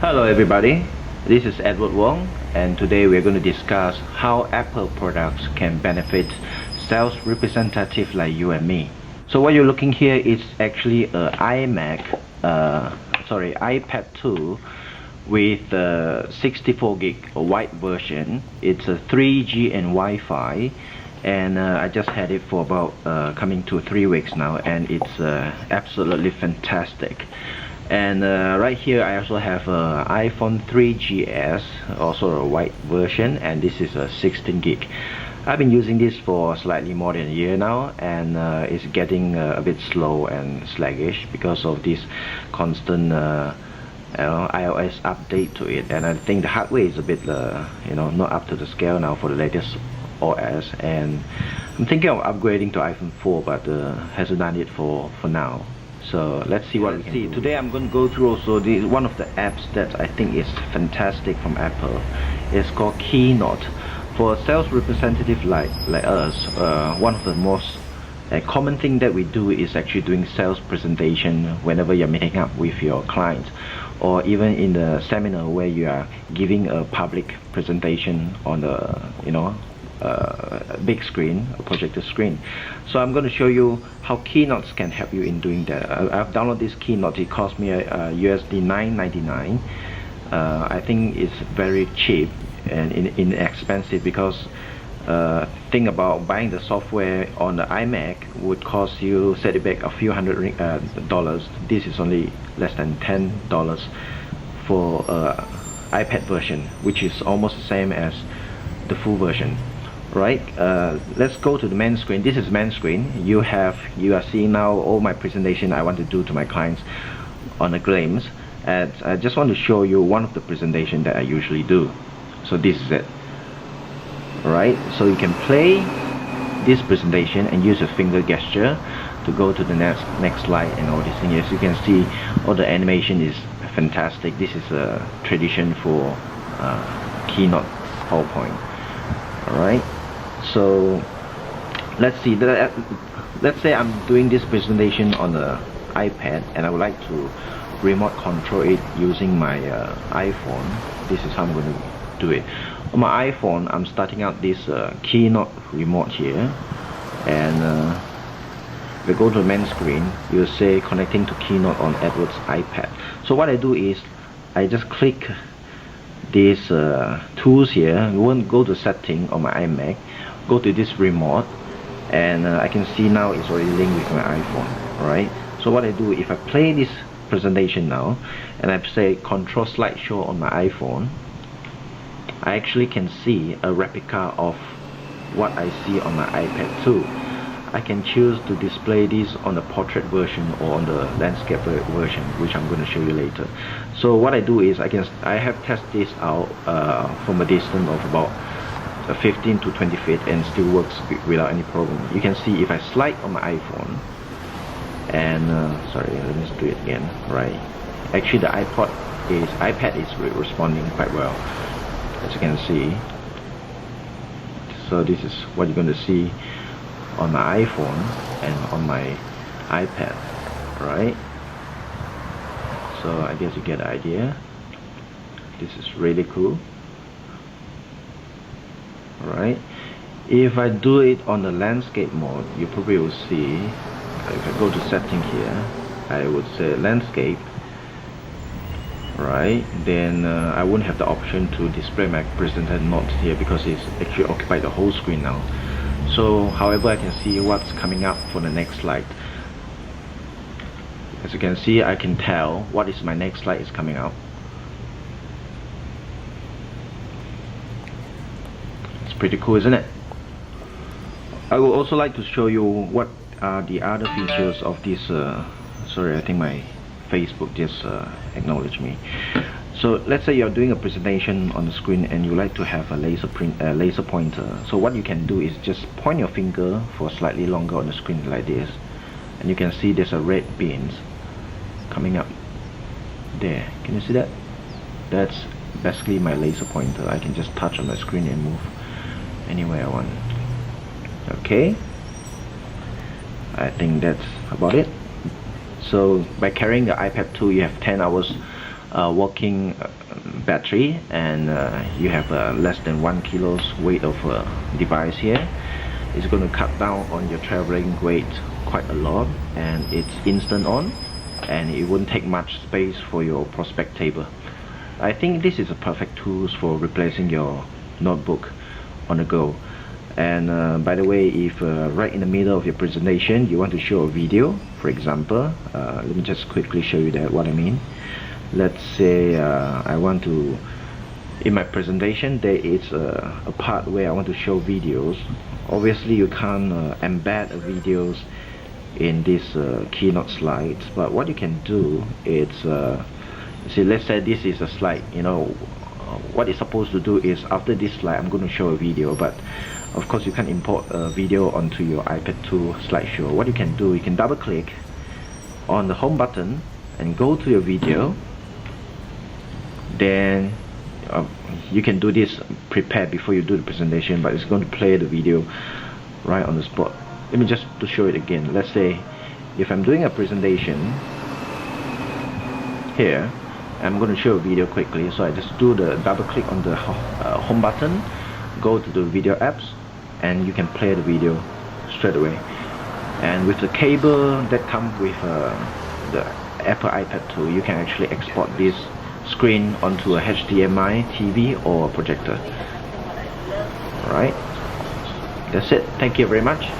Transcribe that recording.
Hello everybody, this is Edward Wong, and today we're going to discuss how Apple products can benefit sales representative like you and me. So what you're looking here is actually a iPad 2 with 64 gig a white version. It's a 3G and Wi-Fi, and I just had it for about coming to 3 weeks now, and it's absolutely fantastic. And right here I also have a iPhone 3GS, also a white version, and this is a 16 gig. I've been using this for slightly more than a year now, and it's getting a bit slow and sluggish because of this constant iOS update to it, and I think the hardware is a bit not up to the scale now for the latest OS, and I'm thinking of upgrading to iPhone 4, but hasn't done it for now. So let's see what we can do. Today I'm going to go through also one of the apps that I think is fantastic from Apple. It's called Keynote. For a sales representative like us, one of the most common thing that we do is actually doing sales presentation whenever you're meeting up with your clients, or even in the seminar where you are giving a public presentation on the big screen, a projector screen. So I'm going to show you how Keynotes can help you in doing that. I've downloaded this Keynote. It cost me USD $9.99. I think it's very cheap and inexpensive, because think about buying the software on the iMac would cost you, set it back, a few hundred dollars. This is only less than $10 for iPad version, which is almost the same as the full version. Right, let's go to the main screen. This is main screen. You are seeing now all my presentation I want to do to my clients on a glimpse, and I just want to show you one of the presentation that I usually do. So this is it. Alright, so you can play this presentation and use a finger gesture to go to the next slide and all these things. As you can see, all the animation is fantastic. This is a tradition for Keynote PowerPoint. Alright, so let's see. Let's say I'm doing this presentation on the iPad and I would like to remote control it using my iPhone. This is how I'm going to do it. On my iPhone, I'm starting out this Keynote remote here, and if we go to the main screen, you'll say connecting to Keynote on Edward's iPad. So what I do is I just click these tools here. You want to go to setting on my iMac, go to this remote, and I can see now it's already linked with my iPhone. Alright, so what I do, if I play this presentation now and I say control slideshow on my iPhone, I actually can see a replica of what I see on my iPad 2. I can choose to display this on the portrait version or on the landscape version, which I'm going to show you later. So what I do is I have tested this out from a distance of about 15 to 20 feet and still works without any problem. You can see if I slide on my iPhone, and sorry, let me just do it again. Right, actually the iPad is responding quite well, as you can see. So this is what you're going to see on my iPhone and on my iPad, right? So I guess you get the idea. This is really cool. Alright, if I do it on the landscape mode, you probably will see, if I go to setting here, I would say landscape, right? Then I wouldn't have the option to display my presented notes here because it's actually occupied the whole screen now. So however, I can see what's coming up for the next slide. As you can see, I can tell what is my next slide is coming up. It's pretty cool, isn't it? I would also like to show you what are the other features of this sorry, I think my Facebook just acknowledged me. So let's say you're doing a presentation on the screen and you like to have a laser pointer. So what you can do is just point your finger for slightly longer on the screen like this, and you can see there's a red beans coming up there. Can you see that? That's basically my laser pointer. I can just touch on the screen and move anywhere I want. Okay, I think that's about it. So by carrying the iPad 2, you have 10 hours working battery, and you have less than 1 kilo's weight of device here. It's going to cut down on your traveling weight quite a lot, and it's instant on, and it won't take much space for your prospect table. I think this is a perfect tool for replacing your notebook on the go. And by the way, if right in the middle of your presentation you want to show a video, for example, let me just quickly show you that what I mean. Let's say I want to, in my presentation there is a part where I want to show videos. Obviously you can't embed videos in this keynote slides, but what you can do is see, let's say this is a slide, you know, what it's supposed to do is after this slide I'm going to show a video, but of course you can import a video onto your iPad 2 slideshow. What you can do, you can double click on the home button and go to your video. Then you can do this prepared before you do the presentation, but it's going to play the video right on the spot. Let me just to show it again. Let's say if I'm doing a presentation here, I'm going to show a video quickly, so I just do the double click on the home button, go to the video apps, and you can play the video straight away. And with the cable that comes with the Apple iPad 2, you can actually export this screen onto a HDMI TV or projector. Alright, that's it. Thank you very much.